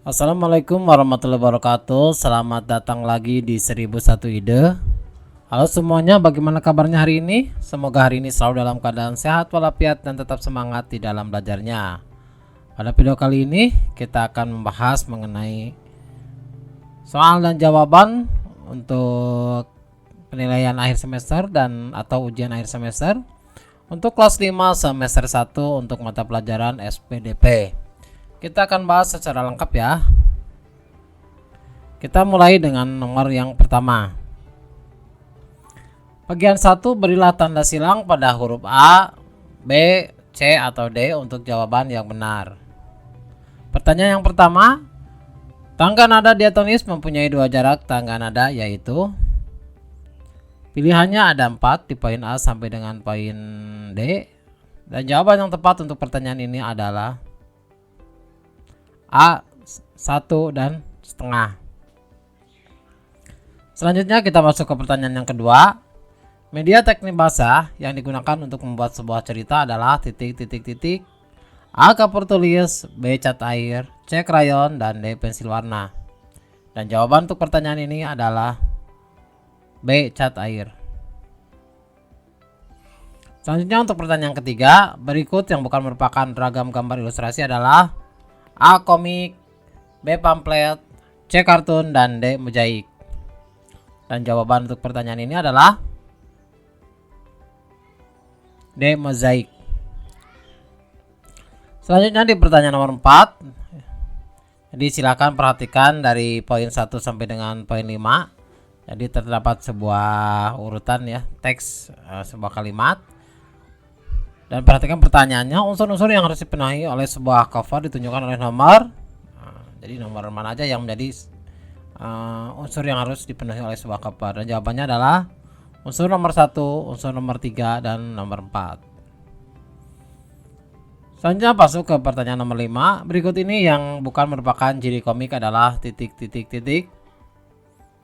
Assalamualaikum warahmatullahi wabarakatuh. Selamat datang lagi di 1001 Ide. Halo semuanya, bagaimana kabarnya hari ini? Semoga hari ini selalu dalam keadaan sehat walafiat dan tetap semangat di dalam belajarnya. Pada video kali ini kita akan membahas mengenai soal dan jawaban untuk penilaian akhir semester dan atau ujian akhir semester untuk kelas 5 semester 1 untuk mata pelajaran SPDP. Kita akan bahas secara lengkap ya. Kita mulai dengan nomor yang pertama. Bagian 1, berilah tanda silang pada huruf A, B, C atau D untuk jawaban yang benar. Pertanyaan yang pertama, tangga nada diatonis mempunyai dua jarak tangga nada, yaitu pilihannya ada 4 di poin A sampai dengan poin D. Dan jawaban yang tepat untuk pertanyaan ini adalah A, 1 dan setengah. Selanjutnya kita masuk ke pertanyaan yang kedua. Media teknik bahasa yang digunakan untuk membuat sebuah cerita adalah titik. A, kapur tulis, B, cat air, C, krayon, dan D, pensil warna. Dan jawaban untuk pertanyaan ini adalah B, cat air. Selanjutnya untuk pertanyaan ketiga, berikut yang bukan merupakan ragam gambar ilustrasi adalah A, komik, B, pamflet, C, kartun, dan D, mozaik. Dan jawaban untuk pertanyaan ini adalah D, mozaik. Selanjutnya di pertanyaan nomor 4. Jadi silakan perhatikan dari poin 1 sampai dengan poin 5. Jadi terdapat sebuah urutan ya, teks sebuah kalimat. Dan perhatikan pertanyaannya, unsur-unsur yang harus dipenuhi oleh sebuah cover ditunjukkan oleh nomor. Jadi nomor mana aja yang menjadi unsur yang harus dipenuhi oleh sebuah cover. Dan jawabannya adalah unsur nomor 1, unsur nomor 3, dan nomor 4. Selanjutnya masuk ke pertanyaan nomor 5. Berikut ini yang bukan merupakan ciri komik adalah titik.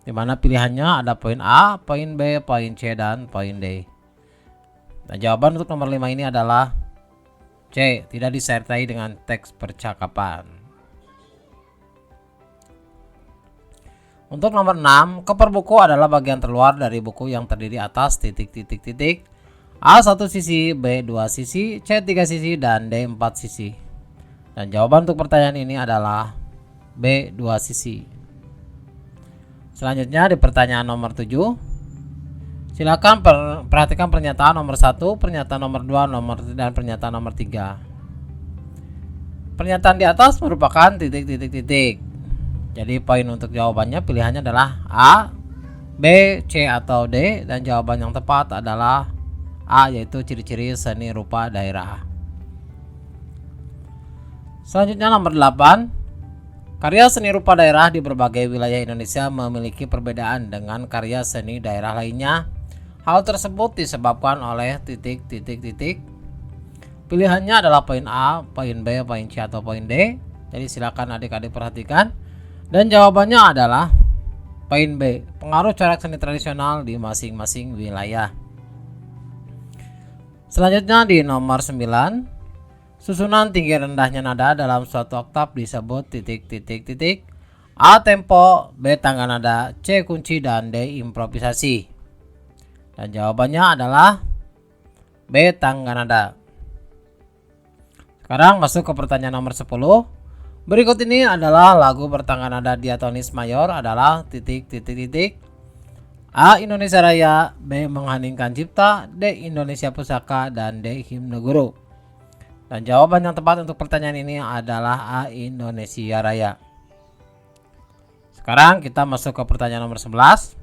Dimana pilihannya ada poin A, poin B, poin C, dan poin D. Nah, jawaban untuk nomor 5 ini adalah C, tidak disertai dengan teks percakapan. Untuk nomor 6, cover buku adalah bagian terluar dari buku yang terdiri atas titik. A, 1 sisi, B, 2 sisi, C, 3 sisi, dan D, 4 sisi. Dan jawaban untuk pertanyaan ini adalah B, 2 sisi. Selanjutnya di pertanyaan nomor 7. Silakan perhatikan pernyataan nomor 1, pernyataan nomor 2, dan pernyataan nomor 3. Pernyataan di atas merupakan titik. Jadi poin untuk jawabannya pilihannya adalah A, B, C atau D, dan jawaban yang tepat adalah A, yaitu ciri-ciri seni rupa daerah. Selanjutnya nomor 8. Karya seni rupa daerah di berbagai wilayah Indonesia memiliki perbedaan dengan karya seni daerah lainnya. Hal tersebut disebabkan oleh titik. Pilihannya adalah poin A, poin B, poin C atau poin D. Jadi silakan adik-adik perhatikan. Dan jawabannya adalah poin B, pengaruh corak seni tradisional di masing-masing wilayah. Selanjutnya di nomor 9. Susunan tinggi rendahnya nada dalam suatu oktav disebut titik. A, tempo, B, tangga nada, C, kunci, dan D, improvisasi. Dan jawabannya adalah B, tangga nada. Sekarang masuk ke pertanyaan nomor 10. Berikut ini adalah lagu bertangga nada diatonis mayor adalah titik. A, Indonesia Raya, B, Mengheningkan Cipta, D, Indonesia Pusaka, dan D, Himne Guru. Dan jawaban yang tepat untuk pertanyaan ini adalah A, Indonesia Raya. Sekarang kita masuk ke pertanyaan nomor 11.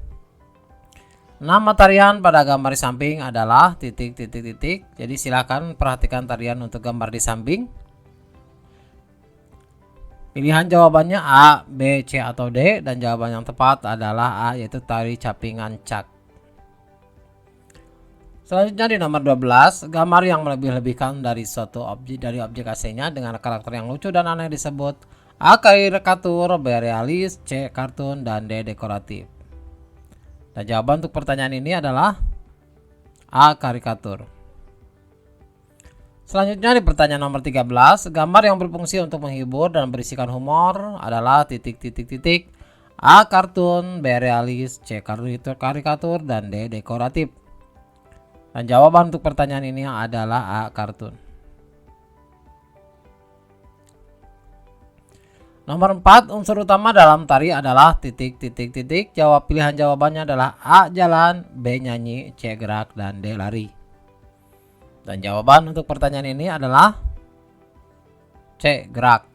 Nama tarian pada gambar di samping adalah titik. Jadi silakan perhatikan tarian untuk gambar di samping. Pilihan jawabannya A, B, C atau D, dan jawaban yang tepat adalah A, yaitu tari caping ancak. Selanjutnya di nomor 12, gambar yang melebih-lebihkan dari suatu objek aslinya dengan karakter yang lucu dan aneh disebut A, karikatur, B, realis, C, kartun, dan D, dekoratif. Dan jawaban untuk pertanyaan ini adalah A, karikatur. Selanjutnya di pertanyaan nomor 13, gambar yang berfungsi untuk menghibur dan berisikan humor adalah titik titik titik. A. Kartun, B. Realis, C. Karikatur, dan D. Dekoratif. Dan jawaban untuk pertanyaan ini adalah A. Kartun. Nomor 4, unsur utama dalam tari adalah titik titik titik. Jawab pilihan jawabannya adalah A. Jalan, B. Nyanyi, C. Gerak, dan D. Lari. Dan jawaban untuk pertanyaan ini adalah C. Gerak.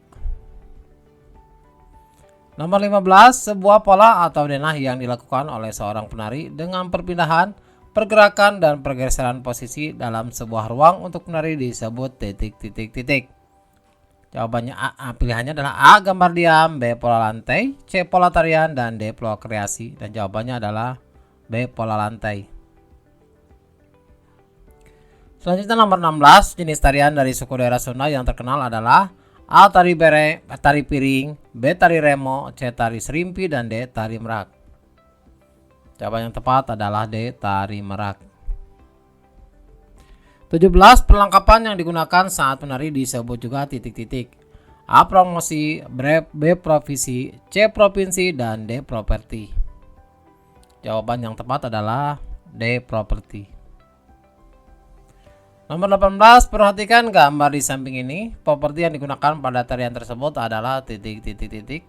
Nomor 15, sebuah pola atau denah yang dilakukan oleh seorang penari dengan perpindahan, pergerakan, dan pergeseran posisi dalam sebuah ruang untuk menari disebut titik titik titik. Jawabannya A. Pilihannya adalah A. Gambar diam, B. Pola lantai, C. Pola tarian, dan D. Pola kreasi. Dan jawabannya adalah B. Pola lantai. Selanjutnya nomor 16, jenis tarian dari suku daerah Sunda yang terkenal adalah A. Tari bere, tari piring, B. Tari remo, C. Tari serimpi, dan D. Tari merak. Jawaban yang tepat adalah D. Tari merak. 17, perlengkapan yang digunakan saat menari disebut juga titik-titik. A. Promosi, B. Provisi, C. Provinsi, dan D. Properti. Jawaban yang tepat adalah D. Properti. Nomor 18, perhatikan gambar di samping ini. Properti yang digunakan pada tarian tersebut adalah titik titik titik.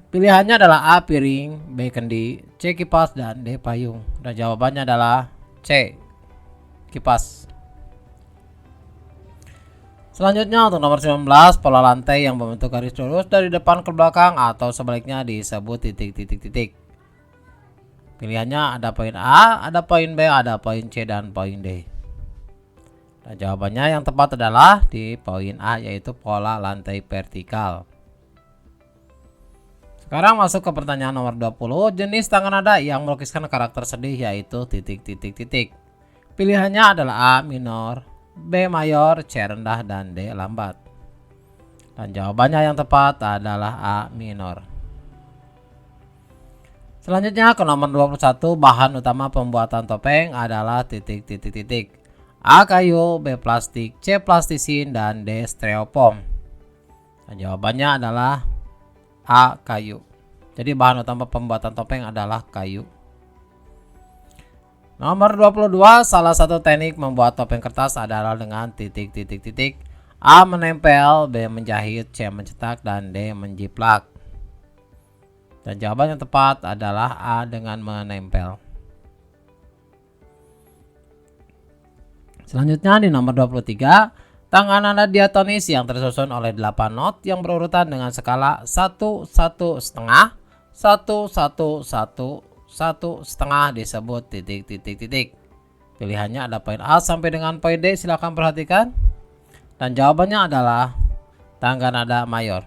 Pilihannya adalah A. Piring, B. Kendi, C. Kipas, dan D. Payung. Dan jawabannya adalah C. Kipas. Selanjutnya untuk nomor 19, pola lantai yang membentuk garis lurus dari depan ke belakang atau sebaliknya disebut titik titik titik. Pilihannya ada poin A, ada poin B, ada poin C, dan poin D. Dan jawabannya yang tepat adalah di poin A, yaitu pola lantai vertikal. Sekarang masuk ke pertanyaan nomor 20, jenis tangan nada yang melukiskan karakter sedih yaitu titik titik titik. Pilihannya adalah A. Minor, B. Mayor, C. Rendah, dan D. Lambat. Dan jawabannya yang tepat adalah A. Minor. Selanjutnya ke nomor 21, bahan utama pembuatan topeng adalah titik titik titik. A. Kayu, B. Plastik, C. Plastisin, dan D. Styrofoam. Dan jawabannya adalah A. Kayu. Jadi bahan utama pembuatan topeng adalah kayu. Nomor 22, salah satu teknik membuat topeng kertas adalah dengan titik titik titik. A. Menempel, B. Menjahit, C. Mencetak, dan D. Menjiplak. Dan jawaban yang tepat adalah A. Dengan menempel. Selanjutnya di nomor 23, tangan nada diatonis yang tersusun oleh 8 not yang berurutan dengan skala 1 1 setengah, 1 1 1 1 setengah disebut titik titik titik. Pilihannya ada poin A sampai dengan poin D, silakan perhatikan. Dan jawabannya adalah tangga nada mayor.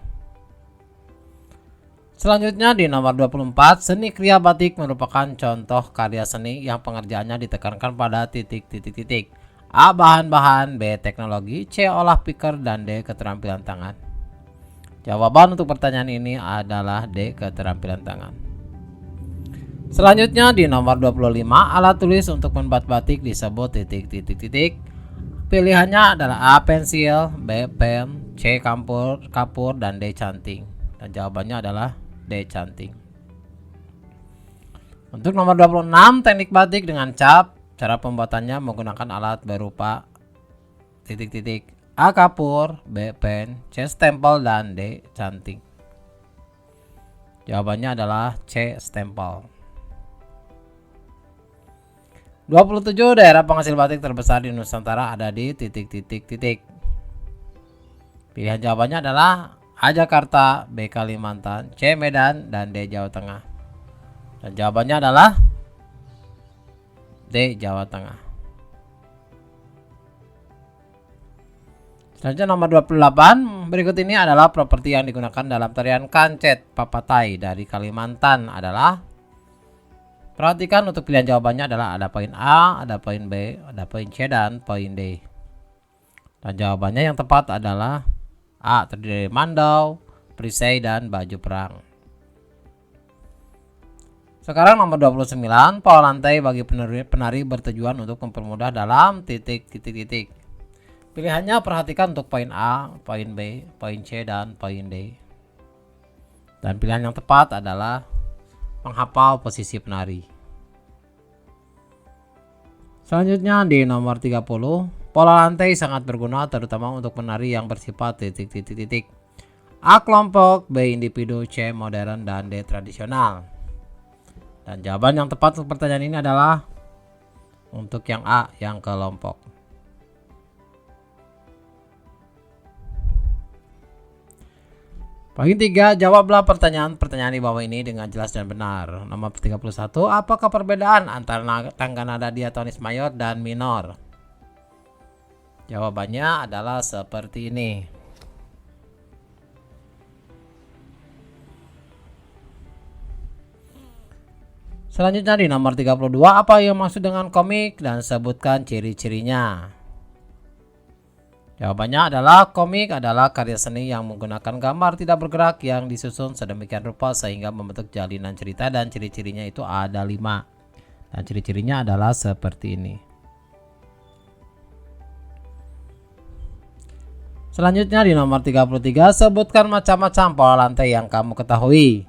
Selanjutnya di nomor 24, seni kriya batik merupakan contoh karya seni yang pengerjaannya ditekankan pada titik titik titik. A. Bahan-bahan, B. Teknologi, C. Olah pikir, dan D. Keterampilan tangan. Jawaban untuk pertanyaan ini adalah D. Keterampilan tangan. Selanjutnya di nomor 25, alat tulis untuk membuat batik disebut titik titik titik. Pilihannya adalah A. Pensil, B. Pen, C. Kapur, dan D. Canting. Dan jawabannya adalah D. Canting. Untuk nomor 26, teknik batik dengan cap. Cara pembuatannya menggunakan alat berupa titik-titik. A. Kapur, B. Pen, C. Stempel, dan D. Canting. Jawabannya adalah C. Stempel. 27, daerah penghasil batik terbesar di Nusantara ada di titik-titik titik. Pilihan jawabannya adalah A. Jakarta, B. Kalimantan, C. Medan, dan D. Jawa Tengah. Dan jawabannya adalah D. Jawa Tengah. Selanjutnya nomor 28, berikut ini adalah properti yang digunakan dalam tarian kancet papatai dari Kalimantan adalah. Perhatikan untuk pilihan jawabannya adalah ada poin A, ada poin B, ada poin C, dan poin D. Dan jawabannya yang tepat adalah A. Terdiri dari mandau, perisai, dan baju perang. Sekarang nomor 29, pola lantai bagi penari bertujuan untuk mempermudah dalam titik titik titik. Pilihannya perhatikan untuk poin A, poin B, poin C, dan poin D. Dan pilihan yang tepat adalah menghafal posisi penari. Selanjutnya di nomor 30, pola lantai sangat berguna terutama untuk penari yang bersifat titik-titik-titik. A kelompok, B individu, C modern, dan D tradisional. Dan jawaban yang tepat untuk pertanyaan ini adalah untuk yang A, yang kelompok. Poin 3, jawablah pertanyaan-pertanyaan di bawah ini dengan jelas dan benar. Nomor 31, apakah perbedaan antara tangga nada diatonis mayor dan minor? Jawabannya adalah seperti ini. Selanjutnya di nomor 32, apa yang maksud dengan komik dan sebutkan ciri-cirinya? Jawabannya adalah komik adalah karya seni yang menggunakan gambar tidak bergerak yang disusun sedemikian rupa sehingga membentuk jalinan cerita, dan ciri-cirinya itu ada 5. Dan ciri-cirinya adalah seperti ini. Selanjutnya di nomor 33, sebutkan macam-macam pola lantai yang kamu ketahui.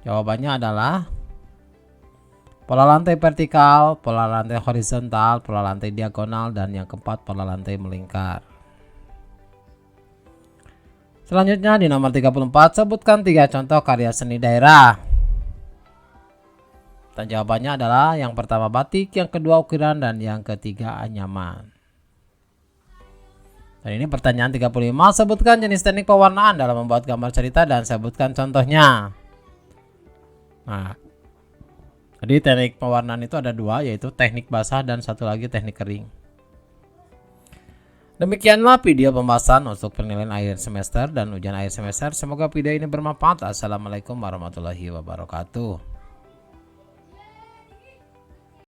Jawabannya adalah pola lantai vertikal, pola lantai horizontal, pola lantai diagonal, dan yang keempat pola lantai melingkar. Selanjutnya di nomor 34, sebutkan 3 contoh karya seni daerah. Dan jawabannya adalah yang pertama batik, yang kedua ukiran, dan yang ketiga anyaman. Dan ini pertanyaan 35, sebutkan jenis teknik pewarnaan dalam membuat gambar cerita dan sebutkan contohnya. Nah, jadi teknik pewarnaan itu ada 2, yaitu teknik basah dan satu lagi teknik kering. Demikianlah video pembahasan untuk penilaian akhir semester dan ujian akhir semester. Semoga video ini bermanfaat. Assalamualaikum warahmatullahi wabarakatuh.